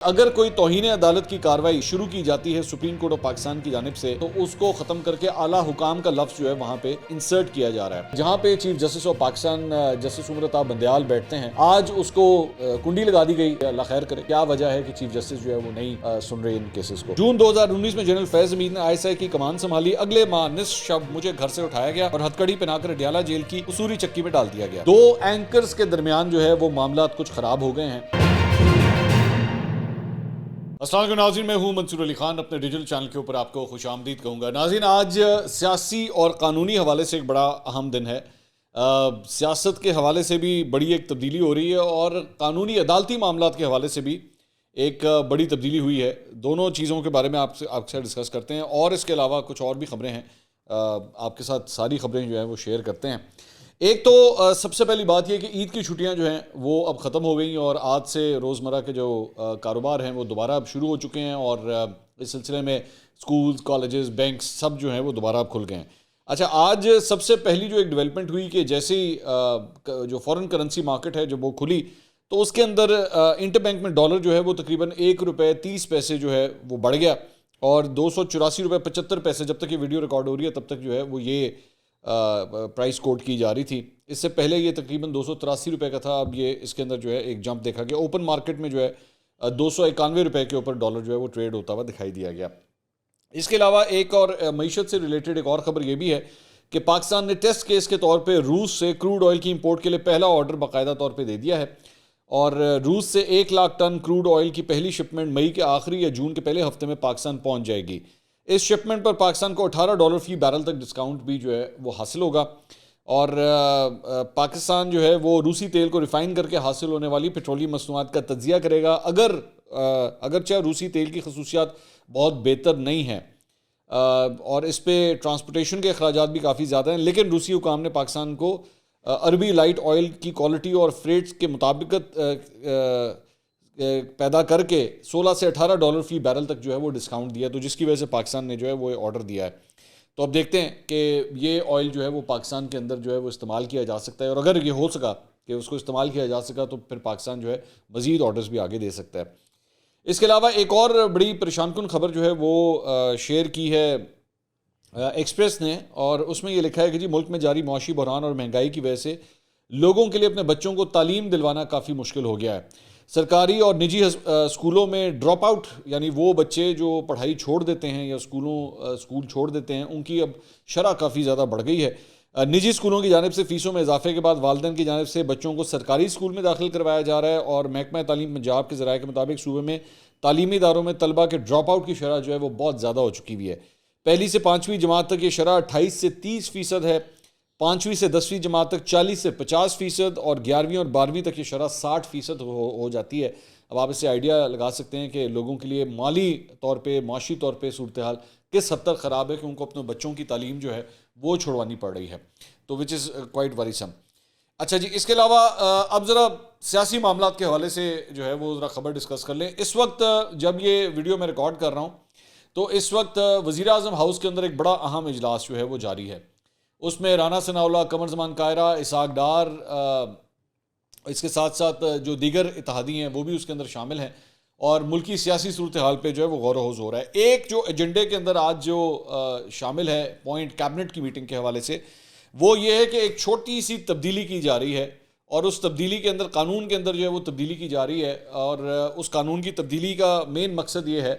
اگر کوئی توہین عدالت کی کاروائی شروع کی جاتی ہے سپریم کورٹ آف پاکستان کی جانب سے تو اس کو ختم کر کے اعلیٰ حکام کا لفظ جو ہے وہاں پہ انسرٹ کیا جا رہا ہے. جہاں پہ chief justice of Pakistan justice Umar Ata Bandial بیٹھتے ہیں آج اس کو کنڈی لگا دی گئی. اللہ خیر کرے. کیا وجہ ہے کہ چیف جسٹس جو ہے وہ نہیں سن رہے ان کیسز کو. جون 2019 میں جنرل فیض حمید نے ISI کی کمان سنبھالی. اگلے ماہ نصف شب مجھے گھر سے اٹھایا گیا اور ہتھکڑی پہنا کر ڈیالہ جیل کی قصوری چکی میں ڈال دیا گیا. دو اینکرز کے درمیان جو ہے وہ معاملات کچھ خراب ہو گئے ہیں. السلام علیکم ناظرین، میں ہوں منصور علی خان. اپنے ڈیجیٹل چینل کے اوپر آپ کو خوش آمدید کہوں گا. ناظرین، آج سیاسی اور قانونی حوالے سے ایک بڑا اہم دن ہے. سیاست کے حوالے سے بھی بڑی ایک تبدیلی ہو رہی ہے اور قانونی عدالتی معاملات کے حوالے سے بھی ایک بڑی تبدیلی ہوئی ہے. دونوں چیزوں کے بارے میں آپ سے ڈسکس کرتے ہیں اور اس کے علاوہ کچھ اور بھی خبریں ہیں. آپ کے ساتھ ساری خبریں جو ہیں وہ شیئر کرتے ہیں. ایک تو سب سے پہلی بات یہ کہ عید کی چھٹیاں جو ہیں وہ اب ختم ہو گئیں اور آج سے روزمرہ کے جو کاروبار ہیں وہ دوبارہ اب شروع ہو چکے ہیں اور اس سلسلے میں سکولز، کالجز، بینکس سب جو ہیں وہ دوبارہ اب کھل گئے ہیں. اچھا، آج سب سے پہلی جو ایک ڈیولپمنٹ ہوئی کہ جیسے ہی جو فورن کرنسی مارکیٹ ہے جب وہ کھلی تو اس کے اندر انٹر بینک میں ڈالر جو ہے وہ تقریباً ₹1.30 جو ہے وہ بڑھ گیا اور ₹284.75 جب تک یہ ویڈیو ریکارڈ ہو رہی ہے تب تک جو ہے وہ یہ پرائس کوٹ کی جا رہی تھی. اس سے پہلے یہ تقریباً ₹283 کا تھا. اب یہ اس کے اندر جو ہے ایک جمپ دیکھا گیا. اوپن مارکیٹ میں جو ہے ₹291 کے اوپر ڈالر جو ہے وہ ٹریڈ ہوتا ہوا دکھائی دیا گیا. اس کے علاوہ ایک اور معیشت سے ریلیٹڈ ایک اور خبر یہ بھی ہے کہ پاکستان نے ٹیسٹ کیس کے طور پہ روس سے کروڈ آئل کی امپورٹ کے لیے پہلا آرڈر باقاعدہ طور پہ دے دیا ہے اور روس سے 1,00,000 ٹن کروڈ آئل کی پہلی شپمنٹ مئی کے آخری یا جون کے پہلے ہفتے میں پاکستان پہنچ جائے گی. اس شپمنٹ پر پاکستان کو $18 فی بیرل تک ڈسکاؤنٹ بھی جو ہے وہ حاصل ہوگا اور پاکستان جو ہے وہ روسی تیل کو ریفائن کر کے حاصل ہونے والی پیٹرولیم مصنوعات کا تجزیہ کرے گا. اگرچہ روسی تیل کی خصوصیات بہت بہتر نہیں ہیں اور اس پہ ٹرانسپورٹیشن کے اخراجات بھی کافی زیادہ ہیں، لیکن روسی حکام نے پاکستان کو عربی لائٹ آئل کی کوالٹی اور فریٹس کے مطابقت پیدا کر کے $16 سے $18 فی بیرل تک جو ہے وہ ڈسکاؤنٹ دیا، تو جس کی وجہ سے پاکستان نے جو ہے وہ آرڈر دیا ہے. تو اب دیکھتے ہیں کہ یہ آئل جو ہے وہ پاکستان کے اندر جو ہے وہ استعمال کیا جا سکتا ہے اور اگر یہ ہو سکا کہ اس کو استعمال کیا جا سکا تو پھر پاکستان جو ہے مزید آرڈرز بھی آگے دے سکتا ہے. اس کے علاوہ ایک اور بڑی پریشان کن خبر جو ہے وہ شیئر کی ہے ایکسپریس نے اور اس میں یہ لکھا ہے کہ جی ملک میں جاری معاشی بحران اور مہنگائی کی وجہ سے لوگوں کے لیے اپنے بچوں کو تعلیم دلوانا کافی مشکل ہو گیا ہے. سرکاری اور نجی اسکولوں میں ڈراپ آؤٹ یعنی وہ بچے جو پڑھائی چھوڑ دیتے ہیں یا اسکول چھوڑ دیتے ہیں ان کی اب شرح کافی زیادہ بڑھ گئی ہے. نجی اسکولوں کی جانب سے فیسوں میں اضافے کے بعد والدین کی جانب سے بچوں کو سرکاری اسکول میں داخل کروایا جا رہا ہے اور محکمہ تعلیم پنجاب کے ذرائع کے مطابق صوبے میں تعلیمی اداروں میں طلبہ کے ڈراپ آؤٹ کی شرح جو ہے وہ بہت زیادہ ہو چکی ہوئی ہے. پہلی سے 5ویں جماعت تک یہ شرح 28 سے 30% ہے، 5ویں سے 10ویں جماعت تک 40 سے 50% اور 11ویں اور 12ویں تک یہ شرح 60% ہو جاتی ہے. اب آپ اس سے آئیڈیا لگا سکتے ہیں کہ لوگوں کے لیے مالی طور پہ، معاشی طور پہ صورتحال کس حد تک خراب ہے کہ ان کو اپنے بچوں کی تعلیم جو ہے وہ چھوڑوانی پڑ رہی ہے، تو وچ از کوائٹ وریسم. اچھا جی، اس کے علاوہ اب ذرا سیاسی معاملات کے حوالے سے جو ہے وہ ذرا خبر ڈسکس کر لیں. اس وقت جب یہ ویڈیو میں ریکارڈ کر رہا ہوں تو اس وقت وزیر اعظم ہاؤس کے اندر ایک بڑا اہم اجلاس جو ہے وہ جاری ہے. اس میں رانا ثناء اللہ، قمر زمان کائرہ، اسحاق ڈار، اس کے ساتھ ساتھ جو دیگر اتحادی ہیں وہ بھی اس کے اندر شامل ہیں اور ملکی سیاسی صورتحال پہ جو ہے وہ غور و خوض ہو رہا ہے. ایک جو ایجنڈے کے اندر آج جو شامل ہے پوائنٹ کیبنٹ کی میٹنگ کے حوالے سے وہ یہ ہے کہ ایک چھوٹی سی تبدیلی کی جا رہی ہے اور اس تبدیلی کے اندر قانون کے اندر جو ہے وہ تبدیلی کی جا رہی ہے اور اس قانون کی تبدیلی کا مین مقصد یہ ہے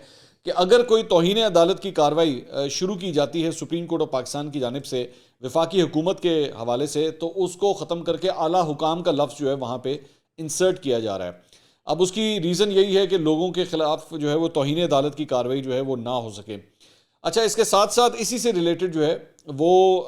کہ اگر کوئی توہین عدالت کی کاروائی شروع کی جاتی ہے سپریم کورٹ آف پاکستان کی جانب سے وفاقی حکومت کے حوالے سے تو اس کو ختم کر کے اعلیٰ حکام کا لفظ جو ہے وہاں پہ انسرٹ کیا جا رہا ہے. اب اس کی ریزن یہی ہے کہ لوگوں کے خلاف جو ہے وہ توہین عدالت کی کاروائی جو ہے وہ نہ ہو سکے. اچھا، اس کے ساتھ ساتھ اسی سے ریلیٹڈ جو ہے وہ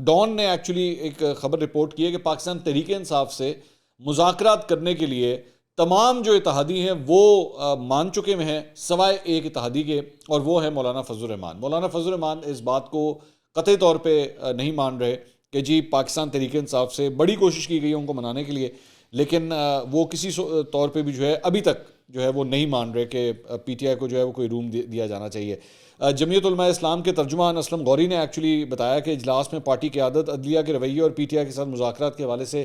ڈان نے ایکچولی ایک خبر رپورٹ کی ہے کہ پاکستان تحریک انصاف سے مذاکرات کرنے کے لیے تمام جو اتحادی ہیں وہ مان چکے ہوئے ہیں سوائے ایک اتحادی کے اور وہ ہے مولانا فضل الرحمان. مولانا فضل الرحمان اس بات کو قطعی طور پہ نہیں مان رہے کہ جی پاکستان تحریک انصاف سے بڑی کوشش کی گئی ہے ان کو منانے کے لیے، لیکن وہ کسی طور پہ بھی جو ہے ابھی تک جو ہے وہ نہیں مان رہے کہ پی ٹی آئی کو جو ہے وہ کوئی روم دیا جانا چاہیے. جمعیت علماء اسلام کے ترجمان اسلم غوری نے ایکچولی بتایا کہ اجلاس میں پارٹی قیادت عدلیہ کے رویے اور پی ٹی آئی کے ساتھ مذاکرات کے حوالے سے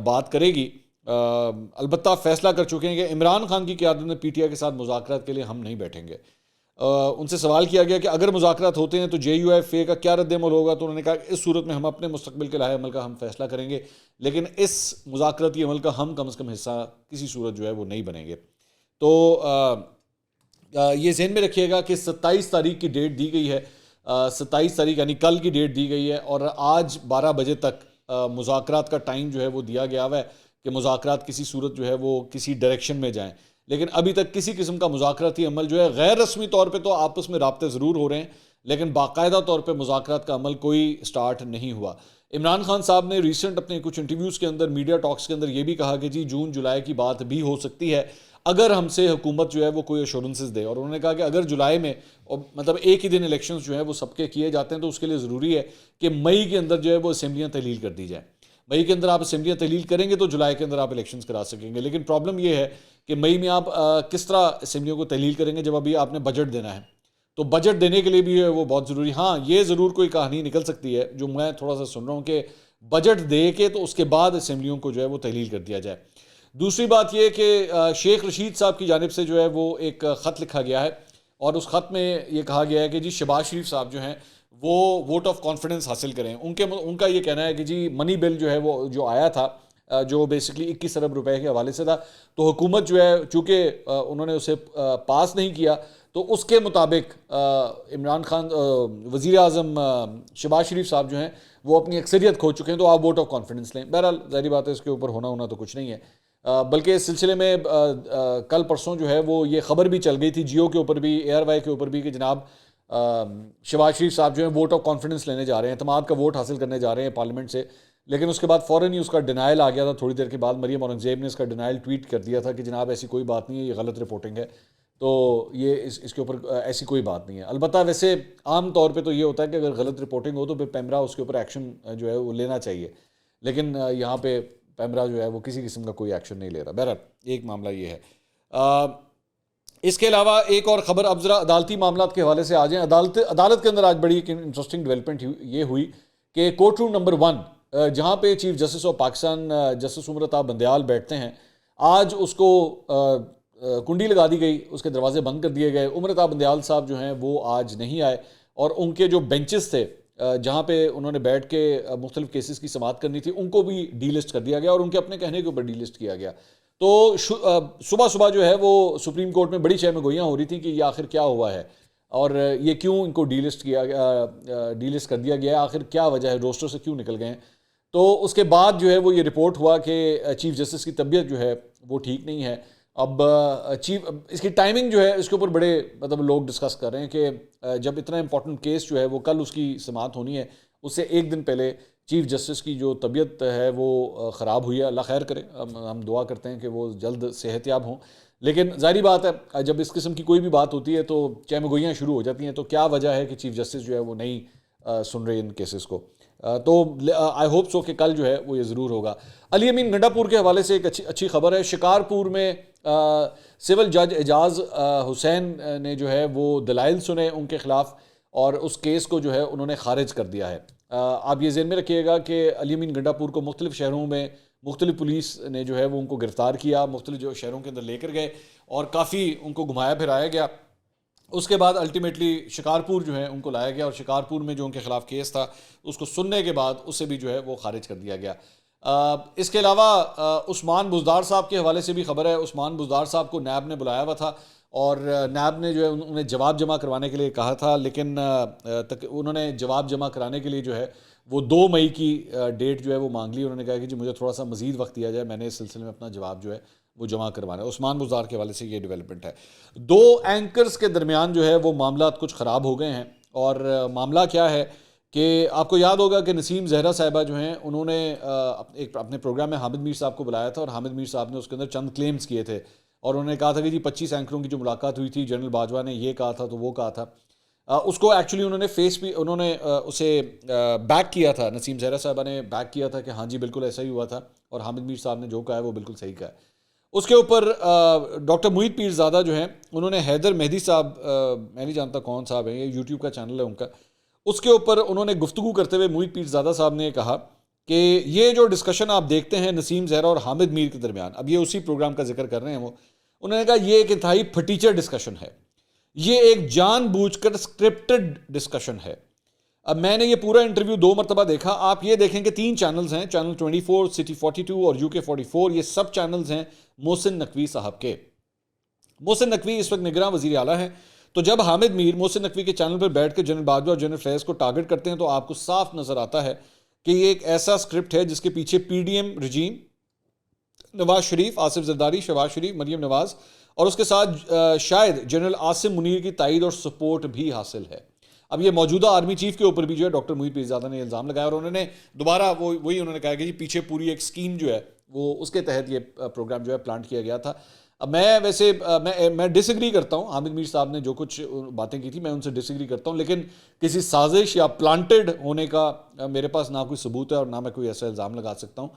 بات کرے گی البتہ فیصلہ کر چکے ہیں کہ عمران خان کی قیادت میں پی ٹی آئی کے ساتھ مذاکرات کے لیے ہم نہیں بیٹھیں گے. ان سے سوال کیا گیا کہ اگر مذاکرات ہوتے ہیں تو جے یو ایف اے کا کیا رد عمل ہوگا, تو انہوں نے کہا کہ اس صورت میں ہم اپنے مستقبل کے لائحہ عمل کا ہم فیصلہ کریں گے, لیکن اس مذاکراتی عمل کا ہم کم از کم حصہ کسی صورت جو ہے وہ نہیں بنیں گے. تو یہ ذہن میں رکھیے گا کہ 27 تاریخ کی ڈیٹ دی گئی ہے, 27 تاریخ یعنی کل کی ڈیٹ دی گئی ہے, اور آج 12 بجے تک مذاکرات کا ٹائم جو ہے وہ دیا گیا ہوا ہے کہ مذاکرات کسی صورت جو ہے وہ کسی ڈائریکشن میں جائیں. لیکن ابھی تک کسی قسم کا مذاکراتی عمل جو ہے, غیر رسمی طور پہ تو آپس میں رابطے ضرور ہو رہے ہیں, لیکن باقاعدہ طور پہ مذاکرات کا عمل کوئی سٹارٹ نہیں ہوا. عمران خان صاحب نے ریسنٹ اپنے کچھ انٹرویوز کے اندر, میڈیا ٹاکس کے اندر یہ بھی کہا کہ جی جون جولائی کی بات بھی ہو سکتی ہے اگر ہم سے حکومت جو ہے وہ کوئی ایشورنسز دے. اور انہوں نے کہا کہ اگر جولائی میں, مطلب ایک ہی دن الیکشنز جو ہیں وہ سب کے کیے جاتے ہیں, تو اس کے لیے ضروری ہے کہ مئی کے اندر جو ہے وہ اسمبلیاں تحلیل کر دی جائیں. مئی کے اندر آپ اسمبلیاں تحلیل کریں گے تو جولائی کے اندر آپ الیکشنز کرا سکیں گے. لیکن پرابلم یہ ہے کہ مئی میں آپ کس طرح اسمبلیوں کو تحلیل کریں گے جب ابھی آپ نے بجٹ دینا ہے. تو بجٹ دینے کے لیے بھی وہ بہت ضروری. ہاں یہ ضرور کوئی کہانی نکل سکتی ہے جو میں تھوڑا سا سن رہا ہوں کہ بجٹ دے کے تو اس کے بعد اسمبلیوں کو جو ہے وہ تحلیل کر دیا جائے. دوسری بات یہ کہ شیخ رشید صاحب کی جانب سے جو ہے وہ ایک خط لکھا گیا ہے, اور اس خط میں یہ کہا گیا ہے کہ جی شہباز شریف صاحب جو ہیں وہ ووٹ آف کانفیڈنس حاصل کریں. ان کا یہ کہنا ہے کہ جی منی بل جو ہے وہ جو آیا تھا, جو بیسکلی 21 ارب روپے کے حوالے سے تھا, تو حکومت جو ہے چونکہ انہوں نے اسے پاس نہیں کیا, تو اس کے مطابق عمران خان وزیر اعظم شہباز شریف صاحب جو ہیں وہ اپنی اکثریت کھو چکے ہیں, تو آپ ووٹ آف کانفیڈنس لیں. بہرحال ظاہری بات ہے اس کے اوپر ہونا تو کچھ نہیں ہے, بلکہ اس سلسلے میں کل پرسوں جو ہے وہ یہ خبر بھی چل گئی تھی جیو کے اوپر بھی, ایئر وائی کے اوپر بھی, کہ جناب شہباز شریف صاحب جو ہیں ووٹ آف کانفیڈنس لینے جا رہے ہیں, اعتماد کا ووٹ حاصل کرنے جا رہے ہیں پارلیمنٹ سے. لیکن اس کے بعد فوراً ہی اس کا ڈینائل آ گیا تھا. تھوڑی دیر کے بعد مریم اورنگزیب نے اس کا ڈینائل ٹویٹ کر دیا تھا کہ جناب ایسی کوئی بات نہیں ہے, یہ غلط رپورٹنگ ہے. تو یہ اس کے اوپر ایسی کوئی بات نہیں ہے. البتہ ویسے عام طور پہ تو یہ ہوتا ہے کہ اگر غلط رپورٹنگ ہو تو پھر پیمرا اس کے اوپر ایکشن جو ہے وہ لینا چاہیے, لیکن یہاں پہ پیمرا جو ہے وہ کسی قسم کا کوئی ایکشن نہیں لے رہا. بہرحال ایک معاملہ یہ ہے. اس کے علاوہ ایک اور خبر, اب ذرا عدالتی معاملات کے حوالے سے آ جائیں. عدالت کے اندر آج بڑی ایک انٹرسٹنگ ڈیولپمنٹ یہ ہوئی کہ کورٹ روم نمبر 1 جہاں پہ chief justice of Pakistan justice Umar Ata Bandial بیٹھتے ہیں, آج اس کو کنڈی لگا دی گئی, اس کے دروازے بند کر دیے گئے. عمر عطا بندیال صاحب جو ہیں وہ آج نہیں آئے, اور ان کے جو بینچز تھے جہاں پہ انہوں نے بیٹھ کے مختلف کیسز کی سماعت کرنی تھی, ان کو بھی ڈی لسٹ کر دیا گیا, اور ان کے اپنے کہنے کے اوپر ڈی لسٹ کیا گیا. تو صبح جو ہے وہ سپریم کورٹ میں بڑی چہم گوئیاں ہو رہی تھیں کہ یہ آخر کیا ہوا ہے, اور یہ کیوں ان کو ڈی لسٹ کر دیا گیا ہے, آخر کیا وجہ ہے, روسٹر سے کیوں نکل گئے ہیں. تو اس کے بعد جو ہے وہ یہ رپورٹ ہوا کہ چیف جسٹس کی طبیعت جو ہے وہ ٹھیک نہیں ہے. اب اس کی ٹائمنگ جو ہے اس کے اوپر بڑے مطلب لوگ ڈسکس کر رہے ہیں کہ جب اتنا امپورٹنٹ کیس جو ہے وہ کل اس کی سماعت ہونی ہے, اس سے ایک دن پہلے چیف جسٹس کی جو طبیعت ہے وہ خراب ہوئی ہے. اللہ خیر کرے, ہم دعا کرتے ہیں کہ وہ جلد صحت یاب ہوں. لیکن ظاہری بات ہے جب اس قسم کی کوئی بھی بات ہوتی ہے تو چہم گوئیاں شروع ہو جاتی ہیں. تو کیا وجہ ہے کہ چیف جسٹس جو ہے وہ نہیں سن رہے ان کیسز کو, تو آئی ہوپ سو کہ کل جو ہے وہ یہ ضرور ہوگا. علی امین گنڈا پور کے حوالے سے ایک اچھی خبر ہے. شکارپور میں سول جج اعجاز حسین نے جو ہے وہ دلائل سنے ان کے خلاف, اور اس کیس کو جو ہے انہوں نے خارج کر دیا ہے. آپ یہ ذہن میں رکھیے گا کہ علی امین گنڈا پور کو مختلف شہروں میں مختلف پولیس نے جو ہے وہ ان کو گرفتار کیا, مختلف جو شہروں کے اندر لے کر گئے, اور کافی ان کو گھمایا پھرایا گیا. اس کے بعد الٹیمیٹلی شکارپور جو ہے ان کو لایا گیا, اور شکارپور میں جو ان کے خلاف کیس تھا اس کو سننے کے بعد اسے بھی جو ہے وہ خارج کر دیا گیا. اس کے علاوہ عثمان بزدار صاحب کے حوالے سے بھی خبر ہے. عثمان بزدار صاحب کو نیب نے بلایا ہوا تھا, اور نیب نے جو ہے انہیں جواب جمع کروانے کے لیے کہا تھا, لیکن انہوں نے جواب جمع کرانے کے لیے جو ہے وہ 2 مئی کی ڈیٹ جو ہے وہ مانگ لی. انہوں نے کہا کہ جی مجھے تھوڑا سا مزید وقت دیا جائے, میں نے اس سلسلے میں اپنا جواب جو ہے وہ جمع کروانا ہے. عثمان بزدار کے حوالے سے یہ ڈیولپمنٹ ہے. 2 اینکرز کے درمیان جو ہے وہ معاملات کچھ خراب ہو گئے ہیں, اور معاملہ کیا ہے کہ آپ کو یاد ہوگا کہ نسیم زہرا صاحبہ جو ہیں انہوں نے اپنے پروگرام میں حامد میر صاحب کو بلایا تھا, اور حامد میر صاحب نے اس کے اندر چند کلیمز کیے تھے, اور انہوں نے کہا تھا کہ جی 25 اینکروں کی جو ملاقات ہوئی تھی, جنرل باجوہ نے یہ کہا تھا تو وہ کہا تھا. اس کو ایکچولی انہوں نے اسے بیک کیا تھا, نسیم زہرا صاحبہ نے بیک کیا تھا کہ ہاں جی بالکل ایسا ہی ہوا تھا, اور حامد میر صاحب نے جو کہا ہے وہ بالکل صحیح کہا ہے. اس کے اوپر ڈاکٹر محیط پیرزادہ جو ہیں انہوں نے حیدر مہدی صاحب, میں نہیں جانتا کون صاحب ہیں, یہ یوٹیوب کا چینل ہے ان کا, اس کے اوپر انہوں نے گفتگو کرتے ہوئے محیط پیرزادہ صاحب نے کہا کہ یہ جو ڈسکشن آپ دیکھتے ہیں نسیم زہرا اور حامد میر کے درمیان، اب یہ اسی پروگرام کا ذکر کر رہے ہیں وہ، انہوں نے کہا یہ ایک انتہائی پھٹیچر ڈسکشن ہے، یہ ایک جان بوجھ کر اسکرپٹڈ ڈسکشن ہے. اب میں نے یہ پورا انٹرویو 2 مرتبہ دیکھا. آپ یہ دیکھیں کہ 3 چینلز ہیں، چینل 24، سٹی 42 اور UK 44، یہ سب چینلز ہیں محسن نقوی صاحب کے. محسن نقوی اس وقت نگراں وزیر اعلیٰ ہیں. تو جب حامد میر محسن نقوی کے چینل پر بیٹھ کے جنرل باجوہ اور جنرل فیض کو ٹارگٹ کرتے ہیں تو آپ کو صاف نظر آتا ہے کہ یہ ایک ایسا اسکرپٹ ہے جس کے پیچھے PDM رجیم، نواز شریف، آصف زرداری، شہباز شریف، مریم نواز اور اس کے ساتھ شاید جنرل عاصم منیر کی تائید اور سپورٹ بھی حاصل ہے. اب یہ موجودہ آرمی چیف کے اوپر بھی جو ہے ڈاکٹر محیط پیرزادہ نے الزام لگایا اور انہوں نے دوبارہ وہی انہوں نے کہا کہ جی پیچھے پوری ایک اسکیم جو ہے وہ اس کے تحت یہ پروگرام جو ہے پلانٹ کیا گیا تھا. اب میں ویسے میں ڈس ایگری کرتا ہوں، حامد میر صاحب نے جو کچھ باتیں کی تھی میں ان سے ڈس ایگری کرتا ہوں، لیکن کسی سازش یا پلانٹڈ ہونے کا میرے پاس نہ کوئی ثبوت ہے اور نہ میں کوئی ایسا الزام لگا سکتا ہوں.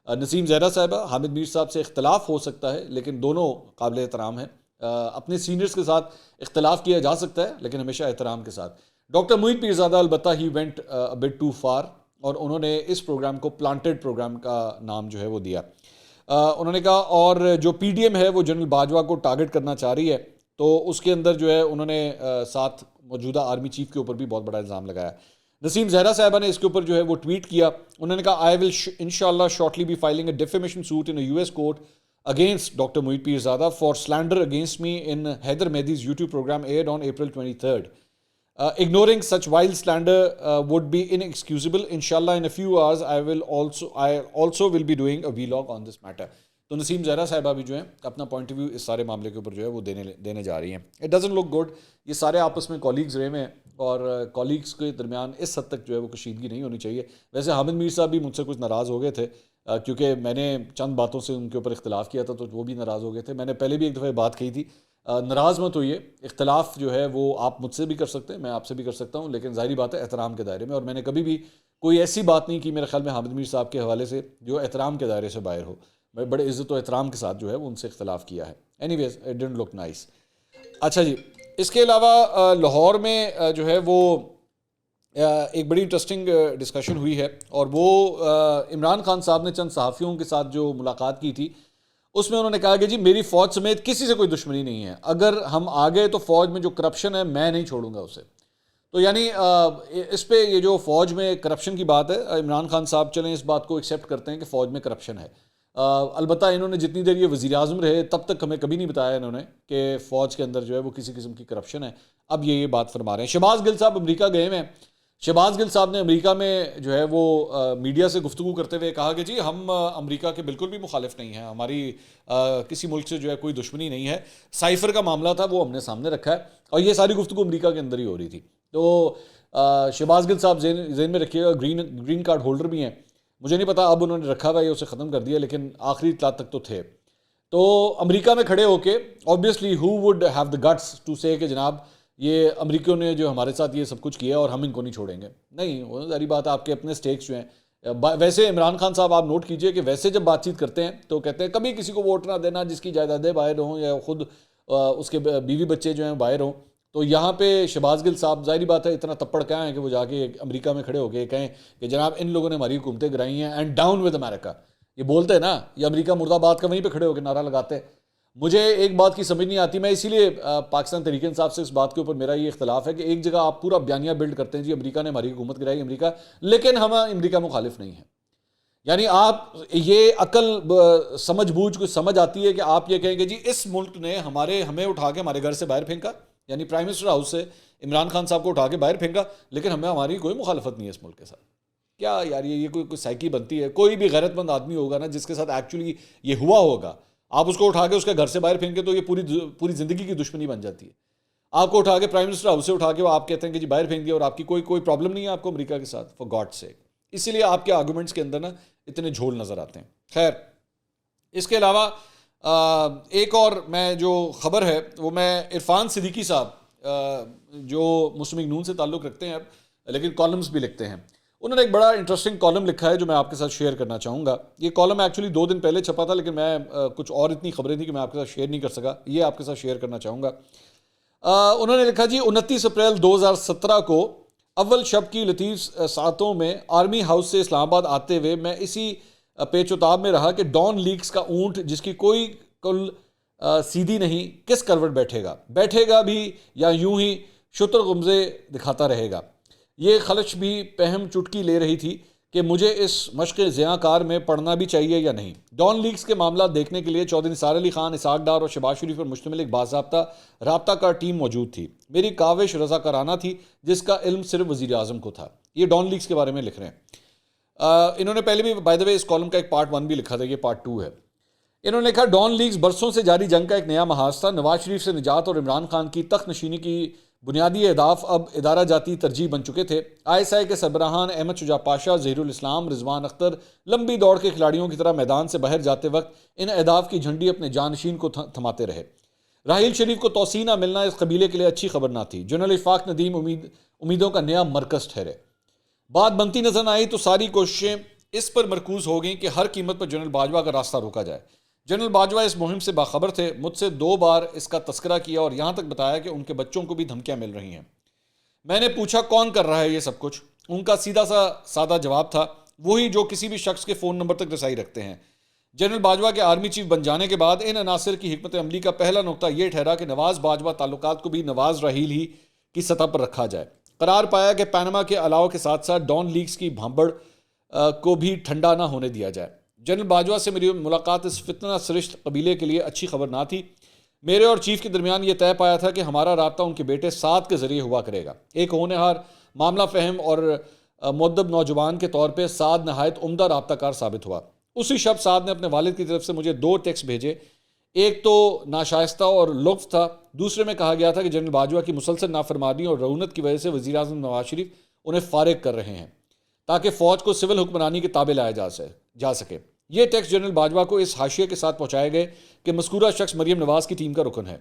نسیم زہرا صاحبہ، حامد میر صاحب سے اختلاف ہو سکتا ہے لیکن دونوں قابل احترام ہیں. اپنے سینئرز کے ساتھ اختلاف کیا جا سکتا ہے لیکن ہمیشہ احترام کے ساتھ. ڈاکٹر محیط پیرزادہ البتہ ہی وینٹ بٹ ٹو فار اور انہوں نے اس پروگرام کو پلانٹڈ پروگرام کا نام جو ہے وہ دیا. انہوں نے کہا اور جو PDM ہے وہ جنرل باجوہ کو ٹارگٹ کرنا چاہ رہی ہے تو اس کے اندر جو ہے انہوں نے ساتھ موجودہ آرمی چیف کے اوپر بھی بہت بڑا الزام لگایا. نسیم زہرا صاحبہ نے اس کے اوپر جو ہے وہ ٹویٹ کیا. انہوں نے کہا I will inshallah shortly be filing a defamation suit in a US court against Dr. Mohit Pirzada for slander against me in Haider Mehdi's YouTube program aired on April 23rd. Ignoring such vile slander would be inexcusable. Inshallah in a few hours I also will be doing a vlog on this matter. تو نسیم زہرا صاحبہ بھی جو ہیں اپنا point of view اس سارے معاملے کے اوپر جو ہے وہ دینے جا رہی ہیں. It doesn't look good. یہ سارے آپس میں کولیگز رہے ہیں اور کولیگز کے درمیان اس حد تک جو ہے وہ کشیدگی نہیں ہونی چاہیے. ویسے حامد میر صاحب بھی مجھ سے کچھ ناراض ہو گئے تھے کیونکہ میں نے چند باتوں سے ان کے اوپر اختلاف کیا تھا تو وہ بھی ناراض ہو گئے تھے. میں نے پہلے بھی ایک دفعہ بات کہی تھی ناراض مت ہوئیے، اختلاف جو ہے وہ آپ مجھ سے بھی کر سکتے ہیں، میں آپ سے بھی کر سکتا ہوں، لیکن ظاہری بات ہے احترام کے دائرے میں. اور میں نے کبھی بھی کوئی ایسی بات نہیں کی میرے خیال میں حامد میر صاحب کے حوالے سے جو احترام کے دائرے سے باہر ہو. میں بڑے عزت و احترام کے ساتھ جو ہے وہ ان سے اختلاف کیا ہے. Anyways it didn't look nice. اچھا جی، اس کے علاوہ لاہور میں جو ہے وہ ایک بڑی انٹرسٹنگ ڈسکشن ہوئی ہے اور وہ عمران خان صاحب نے چند صحافیوں کے ساتھ جو ملاقات کی تھی اس میں انہوں نے کہا کہ جی میری فوج سمیت کسی سے کوئی دشمنی نہیں ہے، اگر ہم آگے تو فوج میں جو کرپشن ہے میں نہیں چھوڑوں گا اسے. تو یعنی اس پہ یہ جو فوج میں کرپشن کی بات ہے، عمران خان صاحب چلیں اس بات کو ایکسیپٹ کرتے ہیں کہ فوج میں کرپشن ہے. البتہ انہوں نے جتنی دیر یہ وزیر اعظم رہے تب تک ہمیں کبھی نہیں بتایا انہوں نے کہ فوج کے اندر جو ہے وہ کسی قسم کی کرپشن ہے. اب یہ بات فرما رہے ہیں. شہباز گل صاحب امریکہ گئے ہیں. شہباز گل صاحب نے امریکہ میں جو ہے وہ میڈیا سے گفتگو کرتے ہوئے کہا کہ جی ہم امریکہ کے بالکل بھی مخالف نہیں ہیں، ہماری کسی ملک سے جو ہے کوئی دشمنی نہیں ہے. سائفر کا معاملہ تھا وہ ہم نے سامنے رکھا ہے اور یہ ساری گفتگو امریکہ کے اندر ہی ہو رہی تھی. تو شہباز گل صاحب ذہن میں رکھیے گا گرین کارڈ ہولڈر بھی ہیں. مجھے نہیں پتا اب انہوں نے رکھا ہوا ہے اسے ختم کر دیا لیکن آخری اطلاع تک تو تھے. تو امریکہ میں کھڑے ہو کے obviously who would have the guts to say کہ جناب یہ امریکیوں نے جو ہمارے ساتھ یہ سب کچھ کیا اور ہم ان کو نہیں چھوڑیں گے. نہیں، وہ ظاہری بات ہے آپ کے اپنے سٹیکس جو ہیں. ویسے عمران خان صاحب آپ نوٹ کیجئے کہ ویسے جب بات چیت کرتے ہیں تو کہتے ہیں کبھی کسی کو ووٹ نہ دینا جس کی جائیدادیں باہر ہوں یا خود اس کے بیوی بچے جو ہیں باہر ہوں. تو یہاں پہ شہباز گل صاحب ظاہری بات ہے اتنا تپڑ کہاں ہے کہ وہ جا کے امریکہ میں کھڑے ہو کے کہیں کہ جناب ان لوگوں نے ہماری حکومتیں گرائی ہیں اینڈ ڈاؤن ود امریکہ. یہ بولتے ہیں نا، یہ امریکہ مرد آباد کا وہیں پہ کھڑے ہو کے نعرہ لگاتے ہیں. مجھے ایک بات کی سمجھ نہیں آتی، میں اسی لیے پاکستان تحریک انصاف سے اس بات کے اوپر میرا یہ اختلاف ہے کہ ایک جگہ آپ پورا بیانیہ بلڈ کرتے ہیں جی امریکہ نے ہماری حکومت گرائی امریکہ، لیکن ہم امریکہ مخالف نہیں ہیں. یعنی آپ یہ عقل سمجھ بوجھ کو سمجھ آتی ہے کہ آپ یہ کہیں گے جی اس ملک نے ہمیں اٹھا کے ہمارے گھر سے باہر پھینکا، یعنی پرائم منسٹر ہاؤس سے عمران خان صاحب کو اٹھا کے باہر پھینکا، لیکن ہماری کوئی مخالفت نہیں ہے اس ملک کے ساتھ. کیا یار یہ کوئی سائیکی بنتی ہے؟ کوئی بھی غیرت مند آدمی ہوگا نا جس کے ساتھ ایکچولی یہ ہوا ہوگا، آپ اس کو اٹھا کے اس کے گھر سے باہر پھینکے تو یہ پوری زندگی کی دشمنی بن جاتی ہے. آپ کو اٹھا کے پرائم منسٹر ہاؤس سے اٹھا کے آپ کہتے ہیں کہ جی باہر پھینک دیا اور آپ کی کوئی پرابلم نہیں ہے آپ کو امریکہ کے ساتھ، فار گاڈ سیک. اسی لیے آپ کے آرگومنٹس کے اندر نا اتنے جھول نظر آتے ہیں. خیر، اس کے علاوہ ایک اور میں جو خبر ہے وہ میں عرفان صدیقی صاحب جو مسلم نون سے تعلق رکھتے ہیں اب لیکن کالمز بھی لکھتے ہیں، انہوں نے ایک بڑا انٹرسٹنگ کالم لکھا ہے جو میں آپ کے ساتھ شیئر کرنا چاہوں گا. یہ کالم ایکچولی 2 دن پہلے چھپا تھا لیکن میں کچھ اور اتنی خبریں تھیں کہ میں آپ کے ساتھ شیئر نہیں کر سکا، یہ آپ کے ساتھ شیئر کرنا چاہوں گا. انہوں نے لکھا جی 29 اپریل 2017 کو اول شب کی لطیف ساعتوں میں آرمی ہاؤس سے اسلام آباد آتے ہوئے میں اسی پیچ و تاب میں رہا کہ ڈان لیکس کا اونٹ جس کی کوئی کل سیدھی نہیں کس کروٹ بیٹھے گا بھی یا یوں ہی شتر غمزے دکھاتا رہے گا. یہ خلش بھی پہم چٹکی لے رہی تھی کہ مجھے اس مشق زیاں کار میں پڑھنا بھی چاہیے یا نہیں. ڈان لیکس کے معاملات دیکھنے کے لیے چودھری نثار علی خان، اسحاق ڈار اور شہباز شریف پر مشتمل ایک باضابطہ رابطہ کار ٹیم موجود تھی. میری کاوش رضاکارانہ تھی جس کا علم صرف وزیر اعظم کو تھا. یہ ڈان لیکس کے بارے میں لکھ رہے ہیں. انہوں نے پہلے بھی by the way us column کا ایک پارٹ 1 بھی لکھا تھا، یہ پارٹ 2 ہے. انہوں نے لکھا ڈان لیکس برسوں سے جاری جنگ کا ایک نیا محاذ تھا. نواز شریف سے نجات اور عمران خان کی تخت نشینی کی بنیادی اہداف اب ادارہ جاتی ترجیح بن چکے تھے. ISI کے سربراہان احمد شجاع پاشا، ظہیر الاسلام، رضوان اختر لمبی دوڑ کے کھلاڑیوں کی طرح میدان سے باہر جاتے وقت ان اہداف کی جھنڈی اپنے جانشین کو تھماتے رہے. راحیل شریف کو توسیع نہ ملنا اس قبیلے کے لیے اچھی خبر نہ تھی. جنرل اشفاق ندیم امیدوں کا نیا مرکز ٹھہرے. بات بنتی نظر نہ آئی تو ساری کوششیں اس پر مرکوز ہو گئیں کہ ہر قیمت پر جنرل باجوہ کا راستہ روکا جائے. جنرل باجوہ اس مہم سے باخبر تھے. مجھ سے 2 بار اس کا تذکرہ کیا اور یہاں تک بتایا کہ ان کے بچوں کو بھی دھمکیاں مل رہی ہیں. میں نے پوچھا کون کر رہا ہے یہ سب کچھ؟ ان کا سیدھا سا سادہ جواب تھا، وہی جو کسی بھی شخص کے فون نمبر تک رسائی رکھتے ہیں. جنرل باجوہ کے آرمی چیف بن جانے کے بعد ان عناصر کی حکمت عملی کا پہلا نقطہ یہ ٹھہرا کہ نواز باجوہ تعلقات کو بھی نواز راحیل ہی کی سطح پر رکھا جائے. قرار پایا کہ پینما کے علاوہ کے ساتھ ساتھ ڈان لیکس کی بھانبڑ کو بھی ٹھنڈا نہ ہونے دیا جائے. جنرل باجوہ سے میری ملاقات اس فتنہ سرشت قبیلے کے لیے اچھی خبر نہ تھی. میرے اور چیف کے درمیان یہ طے پایا تھا کہ ہمارا رابطہ ان کے بیٹے سعد کے ذریعے ہوا کرے گا. ایک ہونہار، معاملہ فہم اور مؤدب نوجوان کے طور پہ سعد نہایت عمدہ رابطہ کار ثابت ہوا. اسی شب سعد نے اپنے والد کی طرف سے مجھے 2 ٹیکسٹ بھیجے. ایک تو ناشائستہ اور لطف تھا، دوسرے میں کہا گیا تھا کہ جنرل باجوہ کی مسلسل نافرمانی اور رعونت کی وجہ سے وزیر اعظم نواز شریف انہیں فارغ کر رہے ہیں تاکہ فوج کو سول حکمرانی کے تابع لایا جا سکے. یہ ٹیکسٹ جنرل باجوہ کو اس حاشیے کے ساتھ پہنچائے گئے کہ مذکورہ شخص مریم نواز کی ٹیم کا رکن ہے.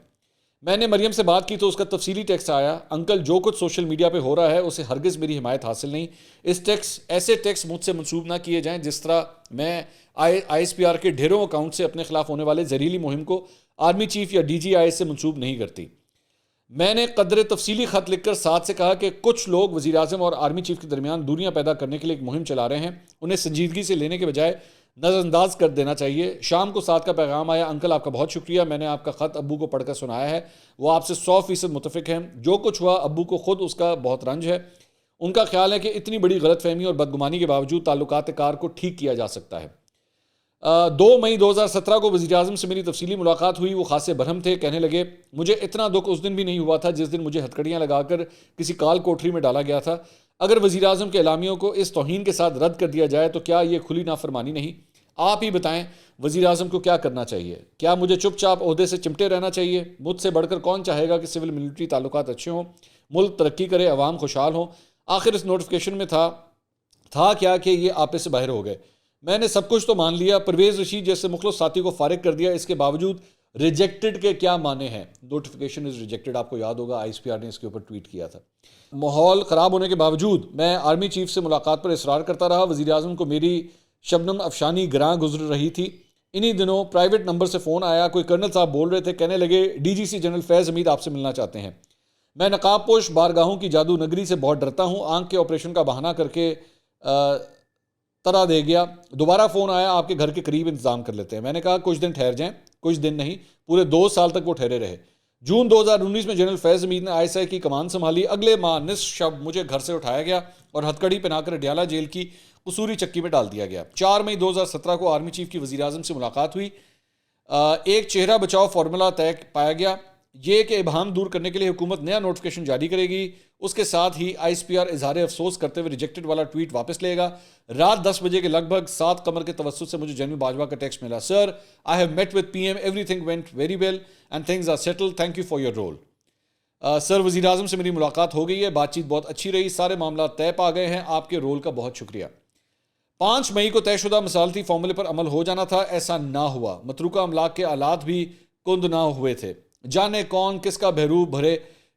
میں نے مریم سے بات کی تو اس کا تفصیلی ٹیکسٹ آیا، انکل جو کچھ سوشل میڈیا پہ ہو رہا ہے اسے ہرگز میری حمایت حاصل نہیں. ایسے ٹیکسٹ مجھ سے منسوب نہ کیے جائیں جس طرح میں ISPR کے ڈھیروں اکاؤنٹ سے اپنے خلاف ہونے والے زہریلی مہم کو آرمی چیف یا DGI سے منسوب نہیں کرتی. میں نے قدر تفصیلی خط لکھ کر ساتھ سے کہا کہ کچھ لوگ وزیر اعظم اور آرمی چیف کے درمیان دوریاں پیدا کرنے کے لیے ایک مہم چلا رہے ہیں، انہیں سنجیدگی سے لینے کے بجائے نظر انداز کر دینا چاہیے. شام کو ساتھ کا پیغام آیا، انکل آپ کا بہت شکریہ، میں نے آپ کا خط ابو کو پڑھ کر سنایا ہے، وہ آپ سے 100% متفق ہیں. جو کچھ ہوا ابو کو خود اس کا بہت رنج ہے. ان کا خیال ہے کہ اتنی بڑی غلط فہمی اور بدگمانی کے باوجود تعلقات کار کو ٹھیک کیا جا سکتا ہے. 2 مئی 2017 کو وزیر اعظم سے میری تفصیلی ملاقات ہوئی. وہ خاصے برہم تھے، کہنے لگے مجھے اتنا دکھ اس دن بھی نہیں ہوا تھا جس دن مجھے ہتھکڑیاں لگا کر کسی کال کوٹری میں ڈالا گیا تھا. اگر وزیر اعظم کے اعلامیوں کو اس توہین کے ساتھ رد کر دیا جائے تو کیا یہ کھلی نافرمانی نہیں؟ آپ ہی بتائیں وزیر اعظم کو کیا کرنا چاہیے؟ کیا مجھے چپ چاپ عہدے سے چمٹے رہنا چاہیے؟ مجھ سے بڑھ کر کون چاہے گا کہ سول ملٹری تعلقات اچھے ہوں، ملک ترقی کرے، عوام خوشحال ہوں؟ آخر اس نوٹیفیکیشن میں تھا کیا کہ یہ آپے سے باہر ہو گئے. میں نے سب کچھ تو مان لیا، پرویز رشید جیسے مخلص ساتھی کو فارغ کر دیا، اس کے باوجود ریجیکٹڈ کے کیا معنی ہیں؟ نوٹیفیکیشن از ریجیکٹڈ، آپ کو یاد ہوگا ISPR نے اس کے اوپر ٹویٹ کیا تھا. ماحول خراب ہونے کے باوجود میں آرمی چیف سے ملاقات پر اصرار کرتا رہا. وزیر اعظم کو میری شبنم افشانی گراں گزر رہی تھی. انہی دنوں پرائیویٹ نمبر سے فون آیا، کوئی کرنل صاحب بول رہے تھے، کہنے لگے DGC جنرل فیض حمید آپ سے ملنا چاہتے ہیں. میں نقاب پوش بارگاہوں کی جادو نگری سے بہت ڈرتا ہوں، آنکھ کے آپریشن کا بہانہ کر کے طرح دے گیا. دوبارہ فون آیا، آپ کے گھر کے قریب انتظام کر لیتے ہیں. میں نے کہا کچھ دن ٹھہر جائیں. کچھ دن نہیں، پورے 2 سال تک وہ ٹھہرے رہے. جون 2019 میں جنرل فیض حمید نے ISI کی کمان سنبھالی. اگلے ماہ نصف شب مجھے گھر سے اٹھایا گیا اور ہتھکڑی پہنا کر اڈیالہ جیل کی قصوری چکی میں ڈال دیا گیا. 4 مئی 2017 کو آرمی چیف کی وزیر اعظم سے ملاقات ہوئی. ایک چہرہ بچاؤ فارمولہ طے پایا گیا، یہ کہ ابہام دور کرنے کے لیے حکومت نیا نوٹیفیکیشن جاری کرے گی. اس کے ساتھ ہی ISPR اظہار افسوس کرتے ہوئے ریجیکٹڈ والا ٹویٹ واپس لے گا. رات 10 بجے کے لگ بھگ 7 قمر کے توسط سے مجھے جنرل باجوہ کا ٹیکسٹ ملا، sir I have met with PM, everything went very well and things are settled, thank you for your role. Sir وزیر اعظم سے میری ملاقات ہو گئی ہے، بات چیت بہت اچھی رہی، سارے معاملات طے پا گئے ہیں، آپ کے رول کا بہت شکریہ. 5 مئی کو طے شدہ مثالتی فارمولے پر عمل ہو جانا تھا، ایسا نہ ہوا. متروکہ املاک کے آلات بھی کند نہ ہوئے تھے. جانے کون کس کا بہرو بھرے،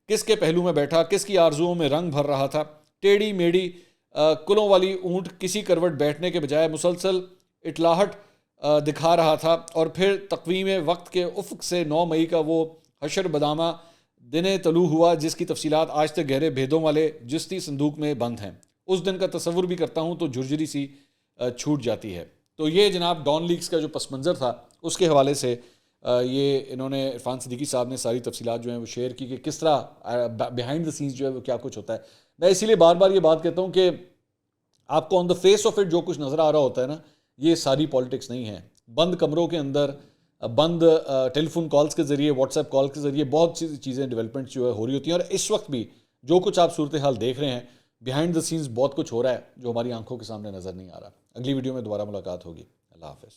کس کے پہلو میں بیٹھا، کس کی آرزوؤں میں رنگ بھر رہا تھا. ٹیڑھی میڑھی کلوں والی اونٹ کسی کروٹ بیٹھنے کے بجائے مسلسل اٹلاہٹ دکھا رہا تھا. اور پھر تقویم وقت کے افق سے 9 مئی کا وہ حشر بدامہ دن طلوع ہوا جس کی تفصیلات آج تک گہرے بھیدوں والے جستی صندوق میں بند ہیں، اس دن کا تصور بھی کرتا ہوں تو جھرجھری سی چھوٹ جاتی ہے۔ تو یہ جناب ڈان لیکس کا جو پس منظر تھا اس کے حوالے سے یہ انہوں نے عرفان صدیقی صاحب نے ساری تفصیلات جو ہیں وہ شیئر کی کہ کس طرح بیہائنڈ دا سینس جو ہے وہ کیا کچھ ہوتا ہے۔ میں اسی لیے بار بار یہ بات کہتا ہوں کہ آپ کو آن دا فیس آف اٹ جو کچھ نظر آ رہا ہوتا ہے نا، یہ ساری پالیٹکس نہیں ہے۔ بند کمروں کے اندر، بند ٹیلی فون کالز کے ذریعے، واٹس ایپ کال کے ذریعے بہت سی چیزیں ڈیولپمنٹ جو ہے ہو رہی ہوتی ہیں، اور اس وقت بھی جو کچھ آپ صورتحال دیکھ رہے ہیں بیہائنڈ دا سینس بہت کچھ ہو رہا ہے جو ہماری آنکھوں کے سامنے نظر نہیں آ رہا۔ اگلی ویڈیو میں دوبارہ ملاقات ہوگی۔ اللہ حافظ۔